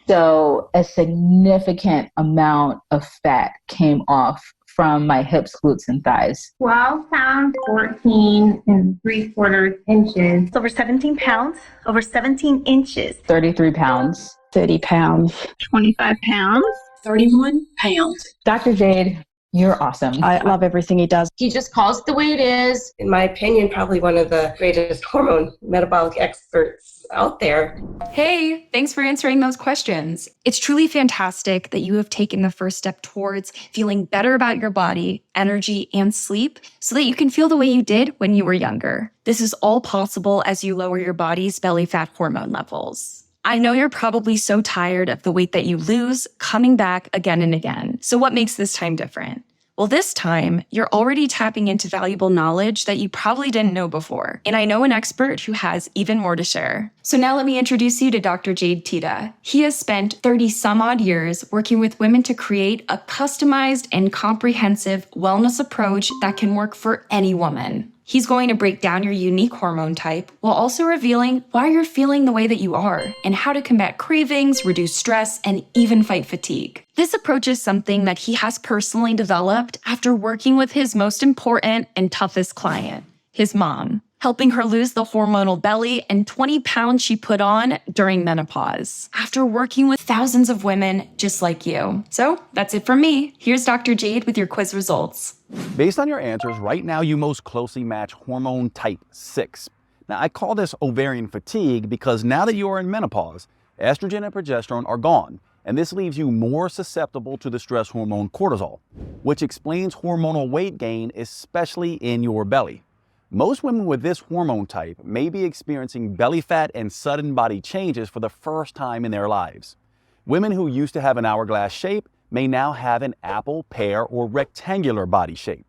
So a significant amount of fat came off from my hips, glutes, and thighs. 12 pounds, 14 and 3/4 inches. Over 17 pounds, over 17 inches. 33 pounds. 30 pounds. 25 pounds. 31 pounds. Dr. Jade, you're awesome. I love everything he does. He just calls it the way it is. In my opinion, probably one of the greatest hormone metabolic experts out there. Hey, thanks for answering those questions. It's truly fantastic that you have taken the first step towards feeling better about your body, energy, and sleep so that you can feel the way you did when you were younger. This is all possible as you lower your body's belly fat hormone levels. I know you're probably so tired of the weight that you lose coming back again and again. So what makes this time different? Well, this time, you're already tapping into valuable knowledge that you probably didn't know before. And I know an expert who has even more to share. So now let me introduce you to Dr. Jade Tita. He has spent 30 some odd years working with women to create a customized and comprehensive wellness approach that can work for any woman. He's going to break down your unique hormone type while also revealing why you're feeling the way that you are and how to combat cravings, reduce stress, and even fight fatigue. This approach is something that he has personally developed after working with his most important and toughest client, his mom, helping her lose the hormonal belly and 20 pounds she put on during menopause, after working with thousands of women just like you. So that's it from me. Here's Dr. Jade with your quiz results. Based on your answers, right now you most closely match hormone type 6. Now, I call this ovarian fatigue because now that you are in menopause, estrogen and progesterone are gone, and this leaves you more susceptible to the stress hormone cortisol, which explains hormonal weight gain, especially in your belly. Most women with this hormone type may be experiencing belly fat and sudden body changes for the first time in their lives. Women who used to have an hourglass shape may now have an apple, pear, or rectangular body shape.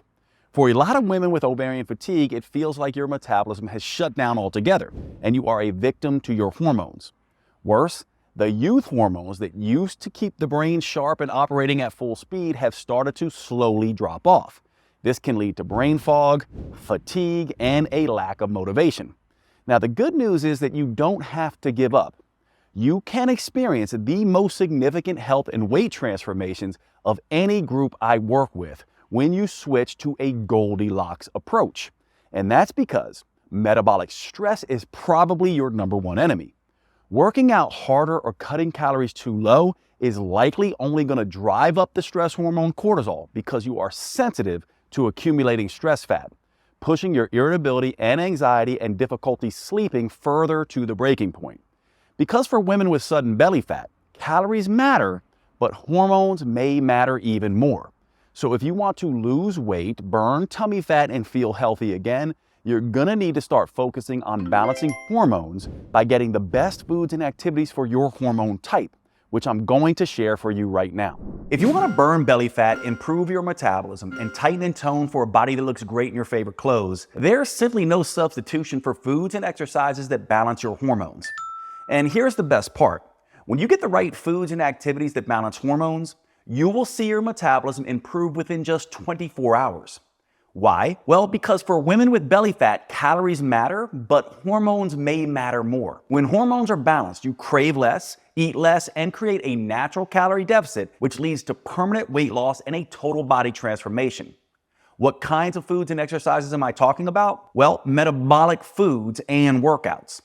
For a lot of women with ovarian fatigue, it feels like your metabolism has shut down altogether, and you are a victim to your hormones. Worse, the youth hormones that used to keep the brain sharp and operating at full speed have started to slowly drop off. This can lead to brain fog, fatigue, and a lack of motivation. Now, the good news is that you don't have to give up. You can experience the most significant health and weight transformations of any group I work with when you switch to a Goldilocks approach. And that's because metabolic stress is probably your number one enemy. Working out harder or cutting calories too low is likely only going to drive up the stress hormone cortisol because you are sensitive to accumulating stress fat, pushing your irritability and anxiety and difficulty sleeping further to the breaking point. Because for women with sudden belly fat, calories matter, but hormones may matter even more. So if you want to lose weight, burn tummy fat, and feel healthy again, you're gonna need to start focusing on balancing hormones by getting the best foods and activities for your hormone type, which I'm going to share for you right now. If you want to burn belly fat, improve your metabolism, and tighten and tone for a body that looks great in your favorite clothes, there's simply no substitution for foods and exercises that balance your hormones. And here's the best part. When you get the right foods and activities that balance hormones, you will see your metabolism improve within just 24 hours. Why? Well, because for women with belly fat, calories matter, but hormones may matter more. When hormones are balanced, you crave less, eat less, and create a natural calorie deficit, which leads to permanent weight loss and a total body transformation. What kinds of foods and exercises am I talking about? Well, metabolic foods and workouts.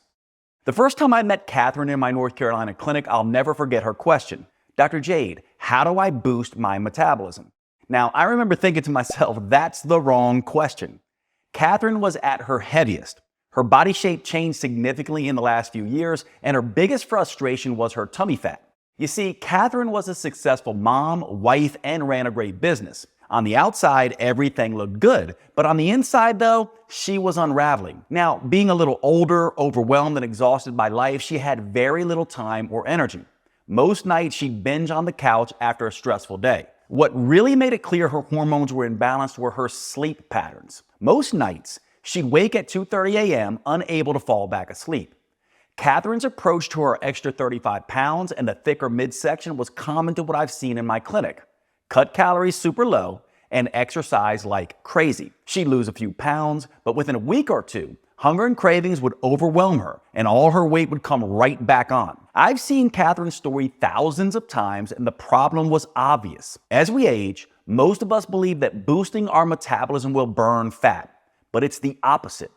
The first time I met Catherine in my North Carolina clinic, I'll never forget her question. Dr. Jade, how do I boost my metabolism? Now, I remember thinking to myself, that's the wrong question. Catherine was at her heaviest. Her body shape changed significantly in the last few years, and her biggest frustration was her tummy fat. You see, Catherine was a successful mom, wife, and ran a great business. On the outside, everything looked good, but on the inside, though, she was unraveling. Now, being a little older, overwhelmed, and exhausted by life, she had very little time or energy. Most nights, she'd binge on the couch after a stressful day. What really made it clear her hormones were imbalanced were her sleep patterns. Most nights, she'd wake at 2:30 a.m., unable to fall back asleep. Catherine's approach to her extra 35 pounds and the thicker midsection was common to what I've seen in my clinic. Cut calories super low and exercise like crazy. She'd lose a few pounds, but within a week or two, Hunger and cravings would overwhelm her, and all her weight would come right back on. I've seen Catherine's story thousands of times, and the problem was obvious. As we age, most of us believe that boosting our metabolism will burn fat, but it's the opposite.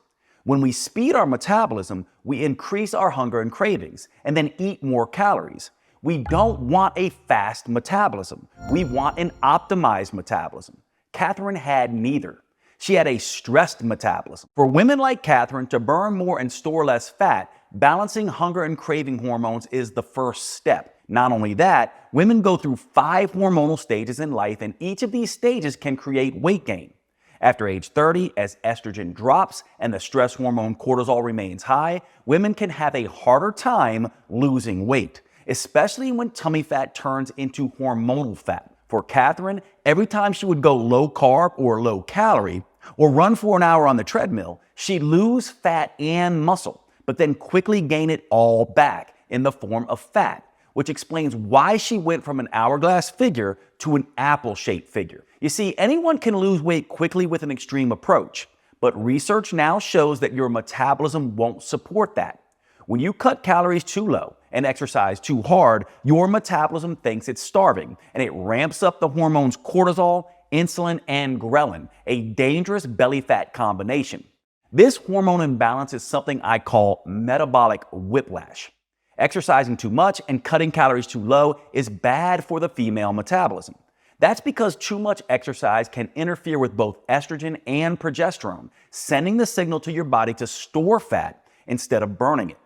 When we speed our metabolism, we increase our hunger and cravings, and then eat more calories. We don't want a fast metabolism. We want an optimized metabolism. Catherine had neither. She had a stressed metabolism. For women like Catherine to burn more and store less fat, balancing hunger and craving hormones is the first step. Not only that, women go through 5 hormonal stages in life, and each of these stages can create weight gain. After age 30, as estrogen drops and the stress hormone cortisol remains high, women can have a harder time losing weight, especially when tummy fat turns into hormonal fat. For Catherine, every time she would go low carb or low calorie, or run for an hour on the treadmill, she'd lose fat and muscle, but then quickly gain it all back in the form of fat, which explains why she went from an hourglass figure to an apple-shaped figure. You see, anyone can lose weight quickly with an extreme approach, but research now shows that your metabolism won't support that. When you cut calories too low and exercise too hard, your metabolism thinks it's starving, and it ramps up the hormones cortisol, insulin, and ghrelin, a dangerous belly fat combination. This hormone imbalance is something I call metabolic whiplash. Exercising too much and cutting calories too low is bad for the female metabolism. That's because too much exercise can interfere with both estrogen and progesterone, sending the signal to your body to store fat instead of burning it.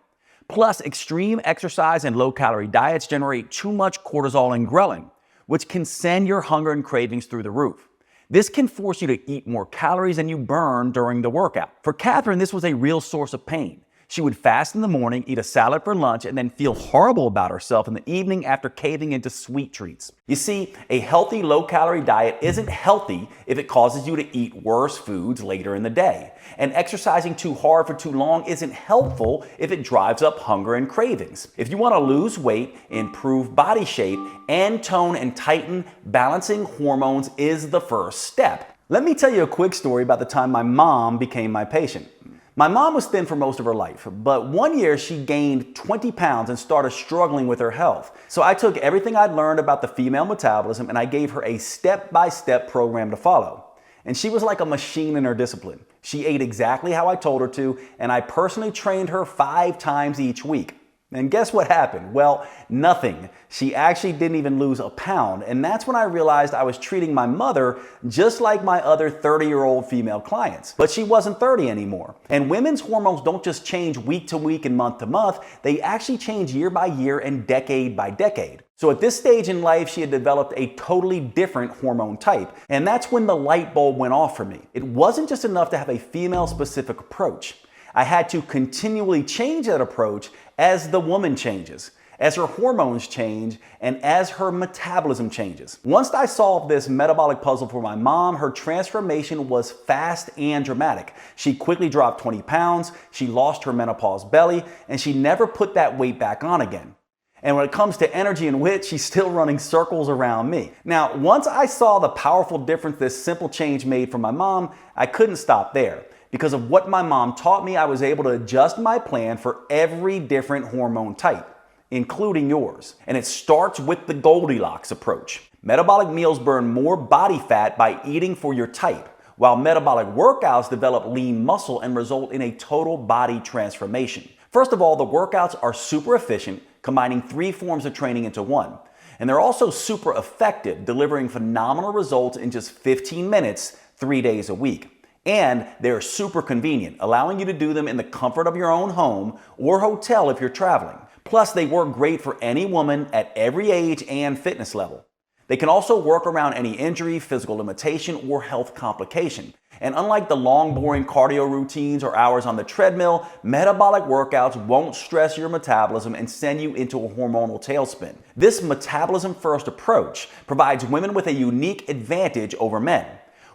Plus, extreme exercise and low-calorie diets generate too much cortisol and ghrelin, which can send your hunger and cravings through the roof. This can force you to eat more calories than you burn during the workout. For Catherine, this was a real source of pain. She would fast in the morning, eat a salad for lunch, and then feel horrible about herself in the evening after caving into sweet treats. You see, a healthy low-calorie diet isn't healthy if it causes you to eat worse foods later in the day. And exercising too hard for too long isn't helpful if it drives up hunger and cravings. If you want to lose weight, improve body shape, and tone and tighten, balancing hormones is the first step. Let me tell you a quick story about the time my mom became my patient. My mom was thin for most of her life, but one year she gained 20 pounds and started struggling with her health. So I took everything I'd learned about the female metabolism and I gave her a step-by-step program to follow. And she was like a machine in her discipline. She ate exactly how I told her to, and I personally trained her 5 times each week. And guess what happened? Well, nothing. She actually didn't even lose a pound. And that's when I realized I was treating my mother just like my other 30-year-old female clients. But she wasn't 30 anymore. And women's hormones don't just change week to week and month to month. They actually change year by year and decade by decade. So at this stage in life, she had developed a totally different hormone type. And that's when the light bulb went off for me. It wasn't just enough to have a female-specific approach. I had to continually change that approach as the woman changes, as her hormones change, and as her metabolism changes. Once I solved this metabolic puzzle for my mom, her transformation was fast and dramatic. She quickly dropped 20 pounds, she lost her menopause belly, and she never put that weight back on again. And when it comes to energy and wit, she's still running circles around me. Now, once I saw the powerful difference this simple change made for my mom, I couldn't stop there. Because of what my mom taught me, I was able to adjust my plan for every different hormone type, including yours. And it starts with the Goldilocks approach. Metabolic meals burn more body fat by eating for your type, while metabolic workouts develop lean muscle and result in a total body transformation. First of all, the workouts are super efficient, combining 3 forms of training into one. And they're also super effective, delivering phenomenal results in just 15 minutes, 3 days a week. And they're super convenient, allowing you to do them in the comfort of your own home or hotel if you're traveling. Plus, they work great for any woman at every age and fitness level. They can also work around any injury, physical limitation, or health complication. And unlike the long, boring cardio routines or hours on the treadmill, metabolic workouts won't stress your metabolism and send you into a hormonal tailspin. This metabolism-first approach provides women with a unique advantage over men.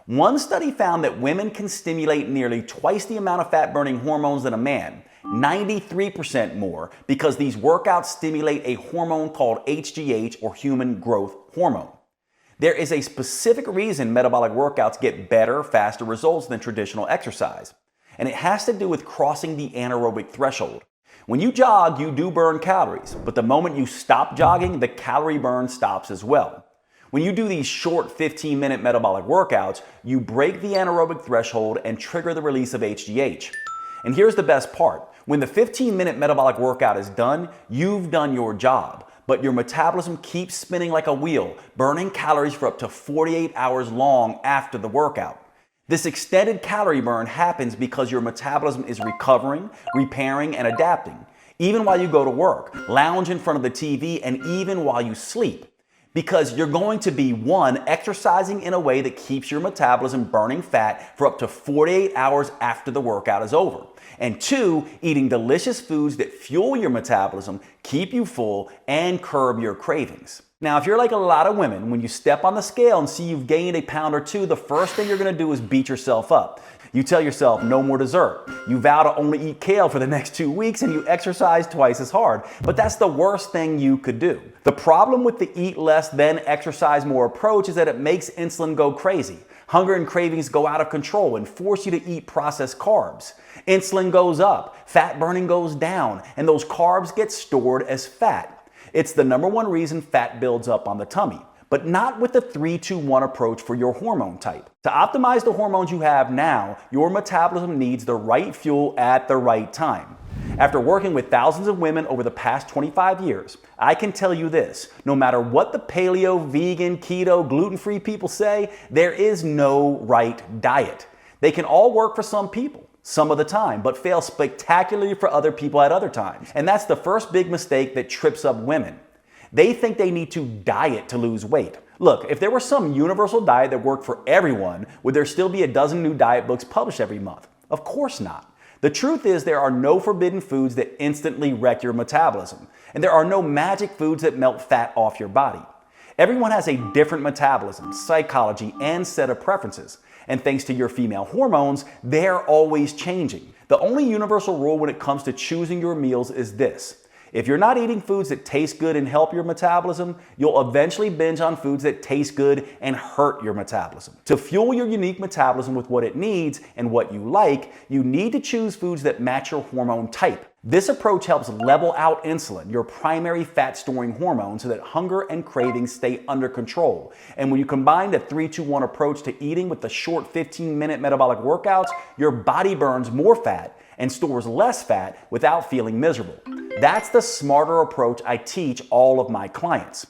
One study found that women can stimulate nearly twice the amount of fat-burning hormones than a man, 93% more, because these workouts stimulate a hormone called HGH, or human growth hormone. There is a specific reason metabolic workouts get better, faster results than traditional exercise. and it has to do with crossing the anaerobic threshold. When you jog, you do burn calories, but the moment you stop jogging, the calorie burn stops as well. When you do these short 15-minute metabolic workouts, you break the anaerobic threshold and trigger the release of HGH. And here's the best part. When the 15-minute metabolic workout is done, you've done your job, but your metabolism keeps spinning like a wheel, burning calories for up to 48 hours long after the workout. This extended calorie burn happens because your metabolism is recovering, repairing, and adapting, even while you go to work, lounge in front of the TV, and even while you sleep. Because you're going to be, one, exercising in a way that keeps your metabolism burning fat for up to 48 hours after the workout is over. And two, eating delicious foods that fuel your metabolism, keep you full, and curb your cravings. Now, if you're like a lot of women, when you step on the scale and see you've gained a pound or two, the first thing you're gonna do is beat yourself up. You tell yourself no more dessert. You vow to only eat kale for the next 2 weeks, and you exercise twice as hard. But that's the worst thing you could do. The problem with the eat less then exercise more approach is that it makes insulin go crazy. Hunger and cravings go out of control and force you to eat processed carbs. Insulin goes up, fat burning goes down, and those carbs get stored as fat. It's the #1 reason fat builds up on the tummy, but not with the 3-2-1 approach for your hormone type. To optimize the hormones you have now, your metabolism needs the right fuel at the right time. After working with thousands of women over the past 25 years, I can tell you this: no matter what the paleo, vegan, keto, gluten-free people say, there is no right diet. They can all work for some people some of the time, but fail spectacularly for other people at other times. And that's the first big mistake that trips up women. They think they need to diet to lose weight. Look, if there were some universal diet that worked for everyone, would there still be a dozen new diet books published every month? Of course not. The truth is there are no forbidden foods that instantly wreck your metabolism, and there are no magic foods that melt fat off your body. Everyone has a different metabolism, psychology, and set of preferences. And thanks to your female hormones, they're always changing. The only universal rule when it comes to choosing your meals is this: if you're not eating foods that taste good and help your metabolism, you'll eventually binge on foods that taste good and hurt your metabolism. To fuel your unique metabolism with what it needs and what you like, you need to choose foods that match your hormone type. This approach helps level out insulin, your primary fat-storing hormone, so that hunger and cravings stay under control. And when you combine the 3-2-1 approach to eating with the short 15-minute metabolic workouts, your body burns more fat and stores less fat without feeling miserable. That's the smarter approach I teach all of my clients.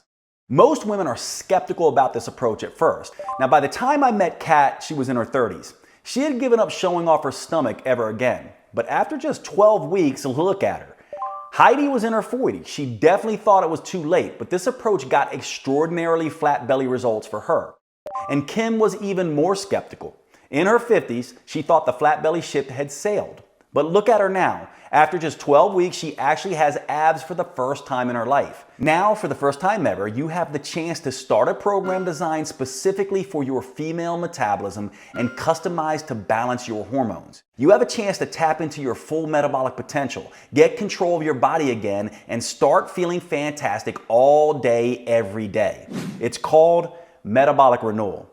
Most women are skeptical about this approach at first. Now, by the time I met Kat, she was in her 30s. She had given up showing off her stomach ever again. But after just 12 weeks, look at her. Heidi was in her 40s. She definitely thought it was too late, but this approach got extraordinarily flat belly results for her. And Kim was even more skeptical. In her 50s, she thought the flat belly ship had sailed. But look at her now. After just 12 weeks, she actually has abs for the first time in her life. Now, for the first time ever, you have the chance to start a program designed specifically for your female metabolism and customized to balance your hormones. You have a chance to tap into your full metabolic potential, get control of your body again, and start feeling fantastic all day, every day. It's called metabolic renewal.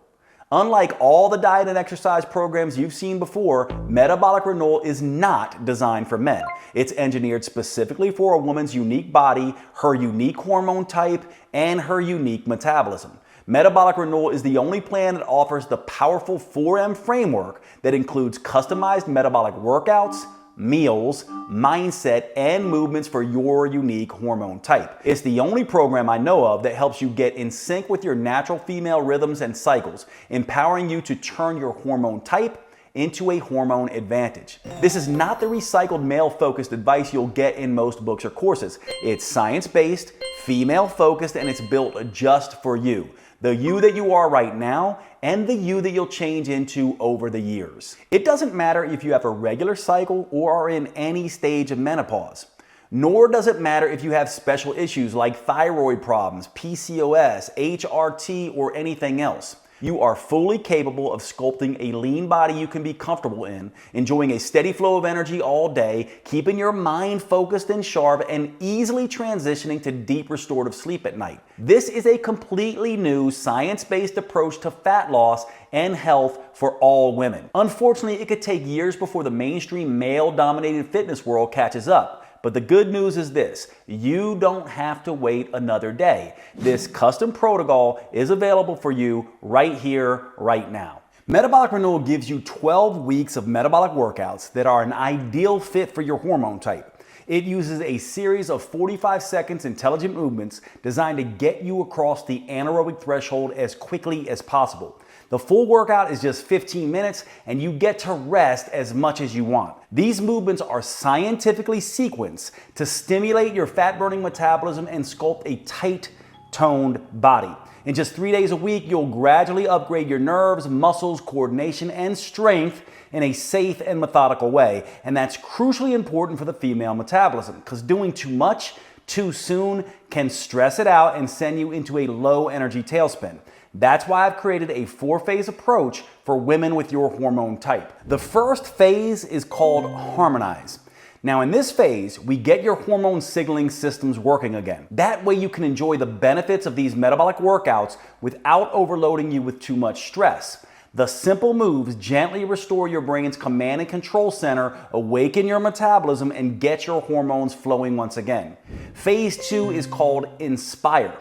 Unlike all the diet and exercise programs you've seen before, metabolic renewal is not designed for men. It's engineered specifically for a woman's unique body, her unique hormone type, and her unique metabolism. Metabolic renewal is the only plan that offers the powerful 4M framework that includes customized metabolic workouts, meals, mindset, and movements for your unique hormone type. It's the only program I know of that helps you get in sync with your natural female rhythms and cycles, empowering you to turn your hormone type into a hormone advantage. This is not the recycled male-focused advice you'll get in most books or courses. It's science-based, female-focused, and it's built just for you. The you that you are right now and the you that you'll change into over the years. It doesn't matter if you have a regular cycle or are in any stage of menopause. Nor does it matter if you have special issues like thyroid problems, PCOS, HRT, or anything else. You are fully capable of sculpting a lean body you can be comfortable in, enjoying a steady flow of energy all day, keeping your mind focused and sharp, and easily transitioning to deep restorative sleep at night. This is a completely new science-based approach to fat loss and health for all women. Unfortunately, it could take years before the mainstream male-dominated fitness world catches up. But the good news is this: you don't have to wait another day. This custom protocol is available for you right here, right now. Metabolic Renewal gives you 12 weeks of metabolic workouts that are an ideal fit for your hormone type. It uses a series of 45 seconds intelligent movements designed to get you across the anaerobic threshold as quickly as possible. The full workout is just 15 minutes and you get to rest as much as you want. These movements are scientifically sequenced to stimulate your fat-burning metabolism and sculpt a tight, toned body. In just 3 days a week, you'll gradually upgrade your nerves, muscles, coordination, and strength in a safe and methodical way. And that's crucially important for the female metabolism, because doing too much too soon can stress it out and send you into a low energy tailspin. That's why I've created a 4-phase approach for women with your hormone type. The first phase is called Harmonize. Now in this phase, we get your hormone signaling systems working again. That way you can enjoy the benefits of these metabolic workouts without overloading you with too much stress. The simple moves gently restore your brain's command and control center, awaken your metabolism, and get your hormones flowing once again. Phase 2 is called Inspire.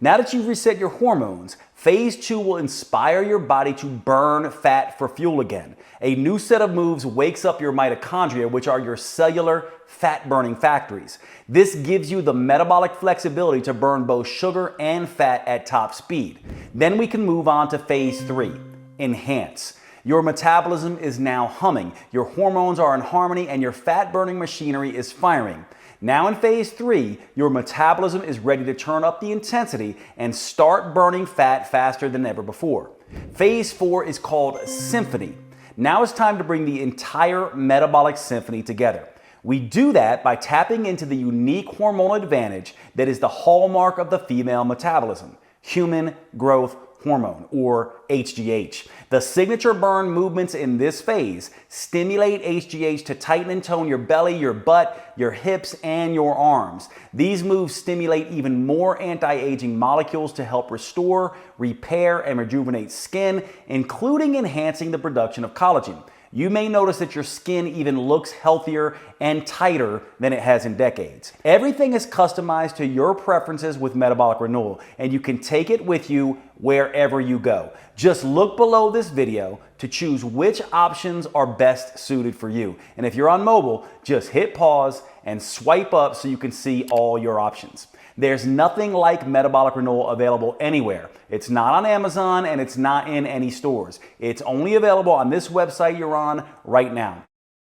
Now that you've reset your hormones, Phase 2 will inspire your body to burn fat for fuel again. A new set of moves wakes up your mitochondria, which are your cellular fat-burning factories. This gives you the metabolic flexibility to burn both sugar and fat at top speed. Then we can move on to Phase 3, Enhance. Your metabolism is now humming, your hormones are in harmony, and your fat-burning machinery is firing. Now in Phase 3, your metabolism is ready to turn up the intensity and start burning fat faster than ever before. Phase 4 is called Symphony. Now it's time to bring the entire metabolic symphony together. We do that by tapping into the unique hormonal advantage that is the hallmark of the female metabolism, human growth hormone, or HGH. The signature burn movements in this phase stimulate HGH to tighten and tone your belly, your butt, your hips, and your arms. These moves stimulate even more anti-aging molecules to help restore, repair, and rejuvenate skin, including enhancing the production of collagen. You may notice that your skin even looks healthier and tighter than it has in decades. Everything is customized to your preferences with Metabolic Renewal, and you can take it with you wherever you go. Just look below this video to choose which options are best suited for you. And if you're on mobile, just hit pause and swipe up so you can see all your options. There's nothing like Metabolic Renewal available anywhere. It's not on Amazon and it's not in any stores. It's only available on this website you're on right now.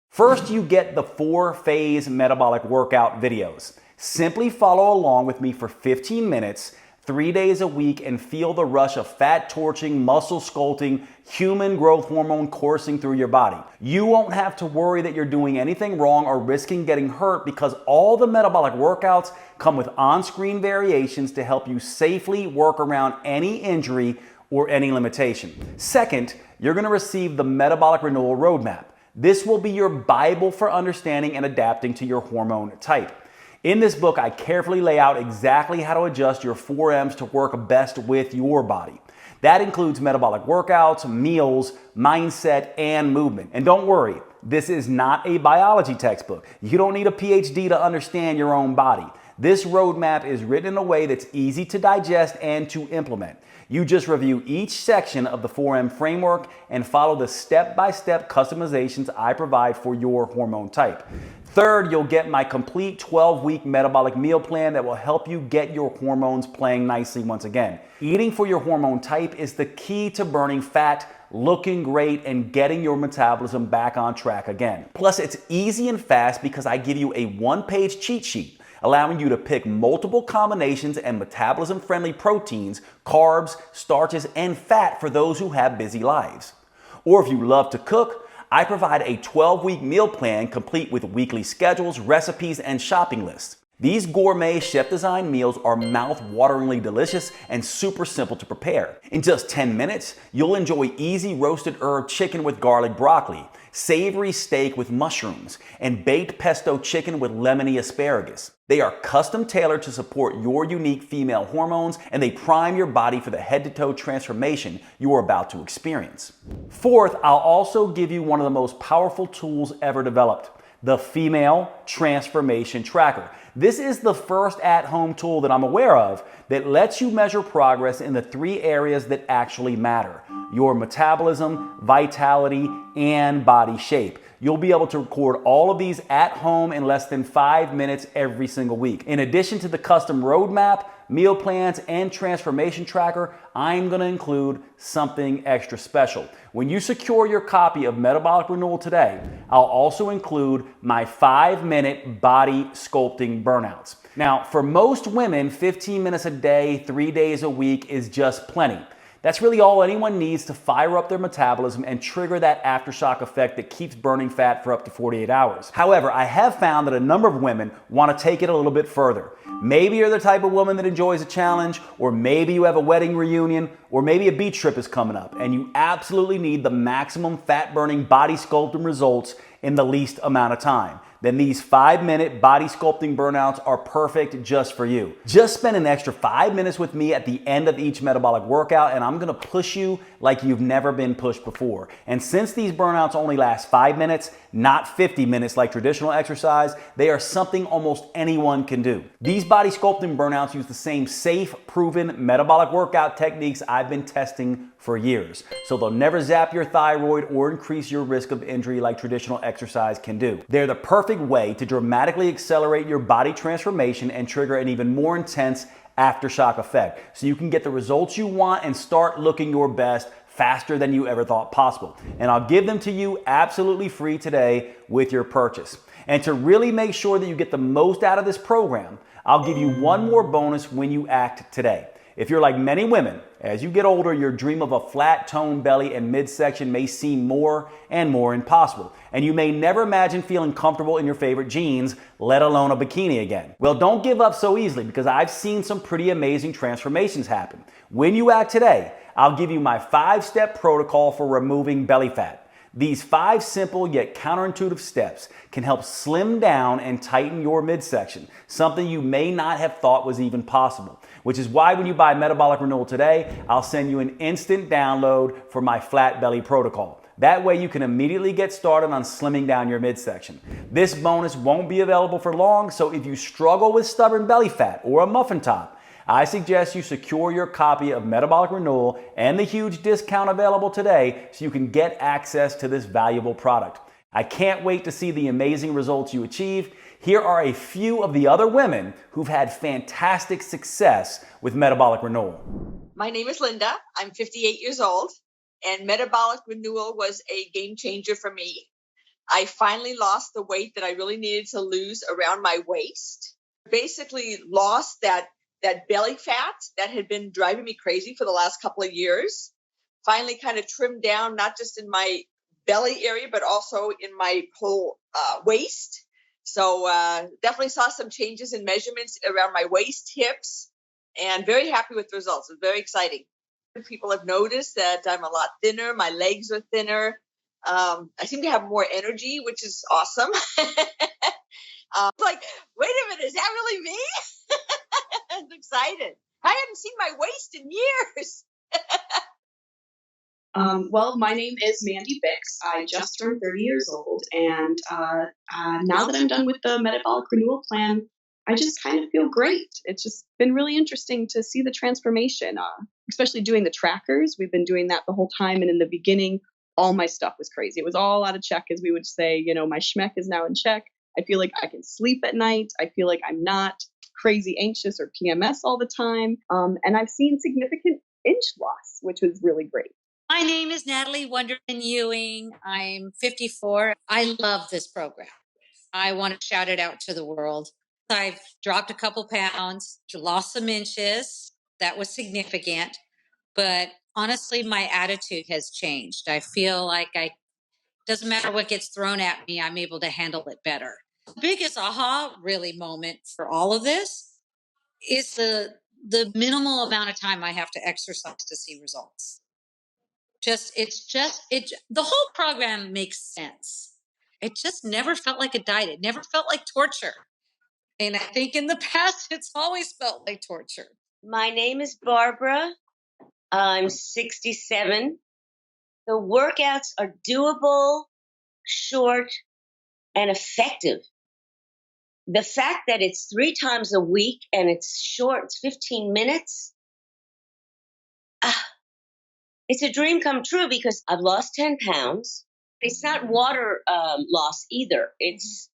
First, you get the 4-phase metabolic workout videos. Simply follow along with me for 15 minutes, 3 days a week, and feel the rush of fat torching, muscle sculpting, human growth hormone coursing through your body. You won't have to worry that you're doing anything wrong or risking getting hurt, because all the metabolic workouts come with on-screen variations to help you safely work around any injury or any limitation. Second, you're going to receive the Metabolic Renewal Roadmap. This will be your Bible for understanding and adapting to your hormone type. In this book, I carefully lay out exactly how to adjust your 4Ms to work best with your body. That includes metabolic workouts, meals, mindset, and movement. And don't worry, this is not a biology textbook. You don't need a PhD to understand your own body. This roadmap is written in a way that's easy to digest and to implement. You just review each section of the 4M framework and follow the step-by-step customizations I provide for your hormone type. Third, you'll get my complete 12-week metabolic meal plan that will help you get your hormones playing nicely once again. Eating for your hormone type is the key to burning fat, looking great, and getting your metabolism back on track again. Plus, it's easy and fast because I give you a 1-page cheat sheet, allowing you to pick multiple combinations and metabolism-friendly proteins, carbs, starches, and fat for those who have busy lives. Or if you love to cook, I provide a 12-week meal plan complete with weekly schedules, recipes, and shopping lists. These gourmet chef-designed meals are mouth-wateringly delicious and super simple to prepare. In just 10 minutes, you'll enjoy easy roasted herb chicken with garlic broccoli, savory steak with mushrooms, and baked pesto chicken with lemony asparagus. They are custom tailored to support your unique female hormones, and they prime your body for the head-to-toe transformation you are about to experience. Fourth, I'll also give you one of the most powerful tools ever developed, the Female Transformation Tracker. This is the first at-home tool that I'm aware of that lets you measure progress in the 3 areas that actually matter: your metabolism, vitality, and body shape. You'll be able to record all of these at home in less than 5 minutes every single week. In addition to the custom roadmap, meal plans, and transformation tracker, I'm going to include something extra special. When you secure your copy of Metabolic Renewal today, I'll also include my 5-minute body sculpting burnouts. Now, for most women, 15 minutes a day, 3 days a week is just plenty. That's really all anyone needs to fire up their metabolism and trigger that aftershock effect that keeps burning fat for up to 48 hours. However, I have found that a number of women want to take it a little bit further. Maybe you're the type of woman that enjoys a challenge, or maybe you have a wedding reunion, or maybe a beach trip is coming up, and you absolutely need the maximum fat-burning body sculpting results in the least amount of time. Then these 5-minute body sculpting burnouts are perfect just for you. Just spend an extra 5 minutes with me at the end of each metabolic workout, and I'm gonna push you like you've never been pushed before. And since these burnouts only last 5 minutes, not 50 minutes like traditional exercise, they are something almost anyone can do. These body sculpting burnouts use the same safe, proven metabolic workout techniques I've been testing for years. So they'll never zap your thyroid or increase your risk of injury like traditional exercise can do. They're the perfect way to dramatically accelerate your body transformation and trigger an even more intense aftershock effect, so you can get the results you want and start looking your best faster than you ever thought possible. And I'll give them to you absolutely free today with your purchase. And to really make sure that you get the most out of this program, I'll give you one more bonus when you act today. If you're like many women, as you get older, your dream of a flat toned belly and midsection may seem more and more impossible, and you may never imagine feeling comfortable in your favorite jeans, let alone a bikini again. Well, don't give up so easily, because I've seen some pretty amazing transformations happen. When you act today, I'll give you my 5-step protocol for removing belly fat. These 5 simple yet counterintuitive steps can help slim down and tighten your midsection, something you may not have thought was even possible. Which is why when you buy Metabolic Renewal today, I'll send you an instant download for my flat belly protocol. That way you can immediately get started on slimming down your midsection. This bonus won't be available for long, so if you struggle with stubborn belly fat or a muffin top, I suggest you secure your copy of Metabolic Renewal and the huge discount available today so you can get access to this valuable product. I can't wait to see the amazing results you achieve. Here are a few of the other women who've had fantastic success with Metabolic Renewal. My name is Linda. I'm 58 years old, and Metabolic Renewal was a game changer for me. I finally lost the weight that I really needed to lose around my waist. Basically lost that belly fat that had been driving me crazy for the last couple of years. Finally kind of trimmed down, not just in my belly area, but also in my whole waist. So definitely saw some changes in measurements around my waist, hips, and very happy with the results. It's very exciting. People have noticed that I'm a lot thinner. My legs are thinner. I seem to have more energy, which is awesome. Like, wait a minute, is that really me? I'm excited. I haven't seen my waist in years. Well, my name is Mandy Bix. I just turned 30 years old, and now that I'm done with the Metabolic Renewal Plan, I just kind of feel great. It's just been really interesting to see the transformation, especially doing the trackers. We've been doing that the whole time, and in the beginning, all my stuff was crazy. It was all out of check, as we would say. You know, my schmeck is now in check. I feel like I can sleep at night. I feel like I'm not crazy anxious or PMS all the time. And I've seen significant inch loss, which was really great. My name is Natalie Wonderman Ewing. I'm 54. I love this program. I want to shout it out to the world. I've dropped a couple pounds, lost some inches. That was significant. But honestly, my attitude has changed. I feel like doesn't matter what gets thrown at me, I'm able to handle it better. The biggest aha really moment for all of this is the minimal amount of time I have to exercise to see results. The whole program makes sense. It just never felt like a diet. It never felt like torture. And I think in the past, it's always felt like torture. My name is Barbara. I'm 67. The workouts are doable, short, and effective. The fact that it's 3 times a week and it's short, it's 15 minutes, it's a dream come true because I've lost 10 pounds. It's not water loss either. It's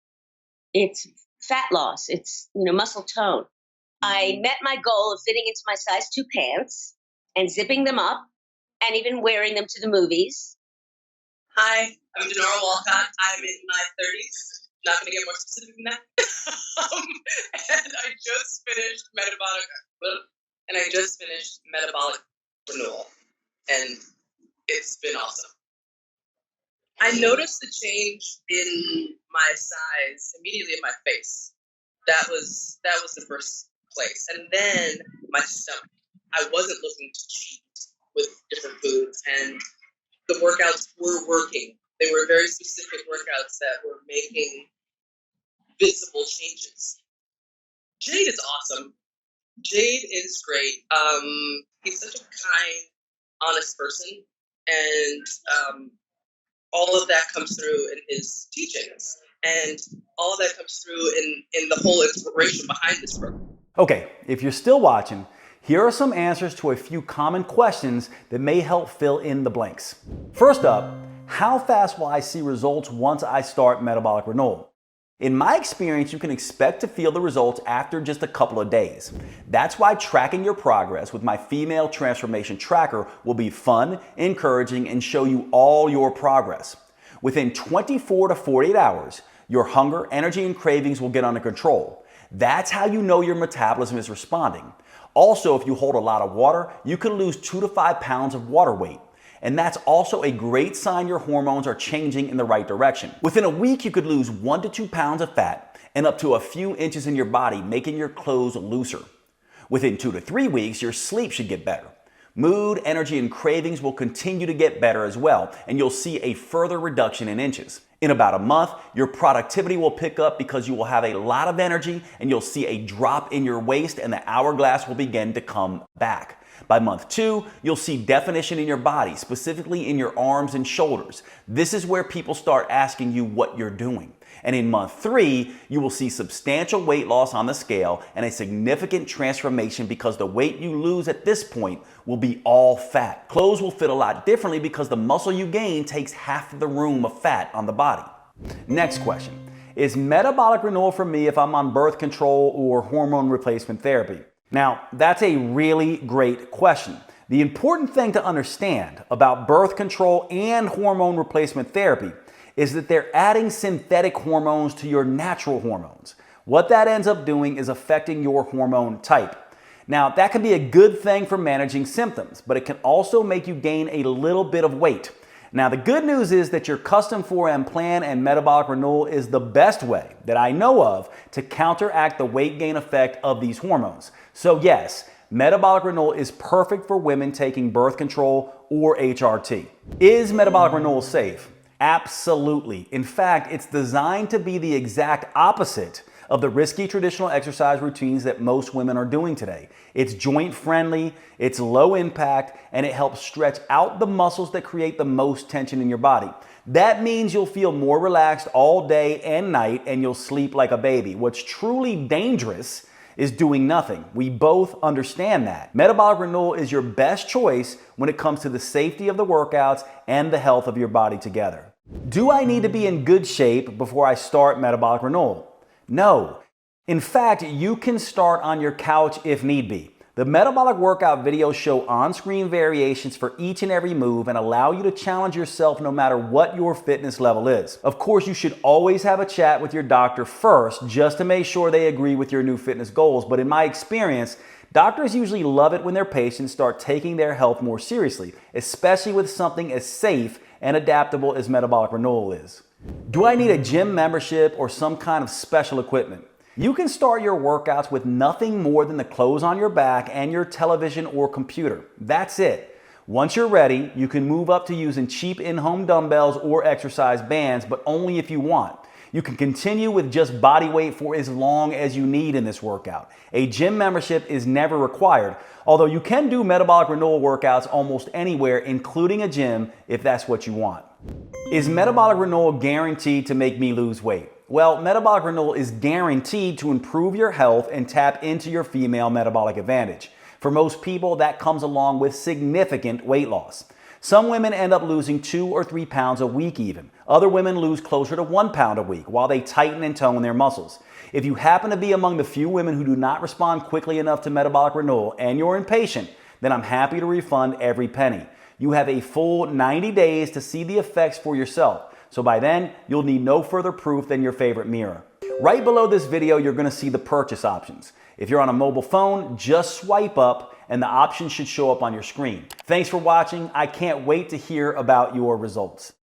fat loss. It's, muscle tone. I met my goal of fitting into my size 2 pants and zipping them up and even wearing them to the movies. Hi, I'm Denora Walcott. I'm in my 30s. Not going to get more specific than that. And I just finished metabolic renewal, and it's been awesome. I noticed the change in my size immediately in my face. That was the first place, and then my stomach. I wasn't looking to cheat with different foods, and the workouts were working. They were very specific workouts that were making visible changes. Jade is awesome. Jade is great. He's such a kind, honest person, and all of that comes through in his teachings, and all of that comes through in the whole inspiration behind this program. Okay, if you're still watching, here are some answers to a few common questions that may help fill in the blanks. First up, how fast will I see results once I start metabolic renewal? In my experience, you can expect to feel the results after just a couple of days. That's why tracking your progress with my female transformation tracker will be fun, encouraging, and show you all your progress. Within 24 to 48 hours, your hunger, energy, and cravings will get under control. That's how you know your metabolism is responding. Also, if you hold a lot of water, you can lose 2 to 5 pounds of water weight. And that's also a great sign your hormones are changing in the right direction. Within a week, you could lose 1 to 2 pounds of fat and up to a few inches in your body, making your clothes looser. Within 2 to 3 weeks, your sleep should get better. Mood, energy, and cravings will continue to get better as well, and you'll see a further reduction in inches. In about a month, your productivity will pick up because you will have a lot of energy and you'll see a drop in your waist and the hourglass will begin to come back. By month 2, you'll see definition in your body, specifically in your arms and shoulders. This is where people start asking you what you're doing. And in month 3, you will see substantial weight loss on the scale and a significant transformation because the weight you lose at this point will be all fat. Clothes will fit a lot differently because the muscle you gain takes half of the room of fat on the body. Next question. Is metabolic renewal for me if I'm on birth control or hormone replacement therapy? Now, that's a really great question. The important thing to understand about birth control and hormone replacement therapy is that they're adding synthetic hormones to your natural hormones. What that ends up doing is affecting your hormone type. Now, that can be a good thing for managing symptoms, but it can also make you gain a little bit of weight. Now, the good news is that your custom 4M plan and metabolic renewal is the best way that I know of to counteract the weight gain effect of these hormones. So yes, metabolic renewal is perfect for women taking birth control or HRT. Is metabolic renewal safe? Absolutely. In fact, it's designed to be the exact opposite of the risky traditional exercise routines that most women are doing today. It's joint friendly, it's low impact, and it helps stretch out the muscles that create the most tension in your body. That means you'll feel more relaxed all day and night, and you'll sleep like a baby. What's truly dangerous is doing nothing. We both understand that. Metabolic renewal is your best choice when it comes to the safety of the workouts and the health of your body together. Do I need to be in good shape before I start metabolic renewal? No. In fact, you can start on your couch if need be. The metabolic workout videos show on-screen variations for each and every move and allow you to challenge yourself no matter what your fitness level is. Of course, you should always have a chat with your doctor first just to make sure they agree with your new fitness goals. But in my experience, doctors usually love it when their patients start taking their health more seriously, especially with something as safe and adaptable as metabolic renewal is. Do I need a gym membership or some kind of special equipment? You can start your workouts with nothing more than the clothes on your back and your television or computer. That's it. Once you're ready, you can move up to using cheap in-home dumbbells or exercise bands, but only if you want. You can continue with just body weight for as long as you need in this workout. A gym membership is never required, although you can do metabolic renewal workouts almost anywhere, including a gym, if that's what you want. Is metabolic renewal guaranteed to make me lose weight? Well, metabolic renewal is guaranteed to improve your health and tap into your female metabolic advantage. For most people, that comes along with significant weight loss. Some women end up losing 2 or 3 pounds a week even. Other women lose closer to 1 pound a week while they tighten and tone their muscles. If you happen to be among the few women who do not respond quickly enough to metabolic renewal and you're impatient, then I'm happy to refund every penny. You have a full 90 days to see the effects for yourself. So by then, you'll need no further proof than your favorite mirror. Right below this video, you're going to see the purchase options. If you're on a mobile phone, just swipe up and the options should show up on your screen. Thanks for watching. I can't wait to hear about your results.